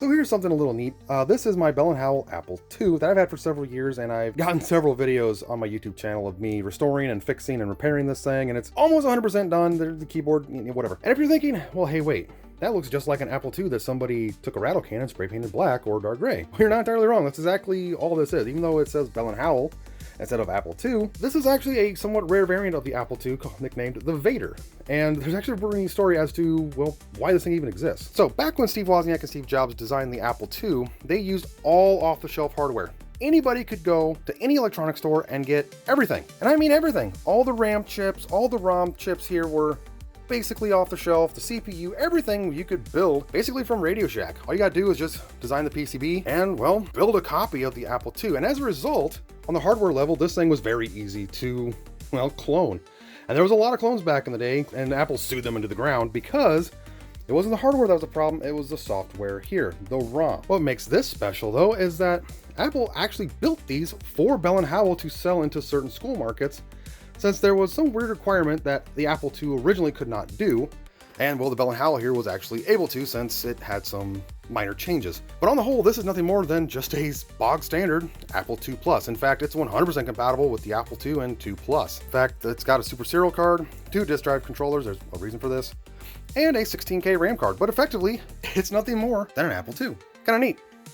So here's something a little neat. This is my Bell & Howell Apple II that I've had for several years, and I've gotten several videos on my YouTube channel of me restoring and fixing and repairing this thing, and it's almost 100% done. The keyboard, whatever. And if you're thinking, well, hey, wait, that looks just like an Apple II that somebody took a rattle can and spray painted black or dark gray. Well, you're not entirely wrong. That's exactly all this is. Even though it says Bell & Howell instead of Apple II, this is actually a somewhat rare variant of the Apple II nicknamed the Vader. And there's actually a pretty neat story as to, well, why this thing even exists. So back when Steve Wozniak and Steve Jobs designed the Apple II, they used all off-the-shelf hardware. Anybody could go to any electronics store and get everything. And I mean everything. All the RAM chips, all the ROM chips here were basically off the shelf, the CPU, everything you could build basically from Radio Shack. All you gotta do is just design the PCB and, well, build a copy of the Apple II. And as a result, on the hardware level, this thing was very easy to, well, clone. And there was a lot of clones back in the day, and Apple sued them into the ground because it wasn't the hardware that was the problem, it was the software here, the ROM. What makes this special though is that Apple actually built these for Bell & Howell to sell into certain school markets, since there was some weird requirement that the Apple II originally could not do. And well, the Bell & Howell here was actually able to, since it had some minor changes. But on the whole, this is nothing more than just a bog standard Apple II Plus. In fact, it's 100% compatible with the Apple II and II Plus. In fact, it's got a super serial card, 2 disk drive controllers, there's a reason for this, and a 16K RAM card. But effectively, it's nothing more than an Apple II. Kinda neat.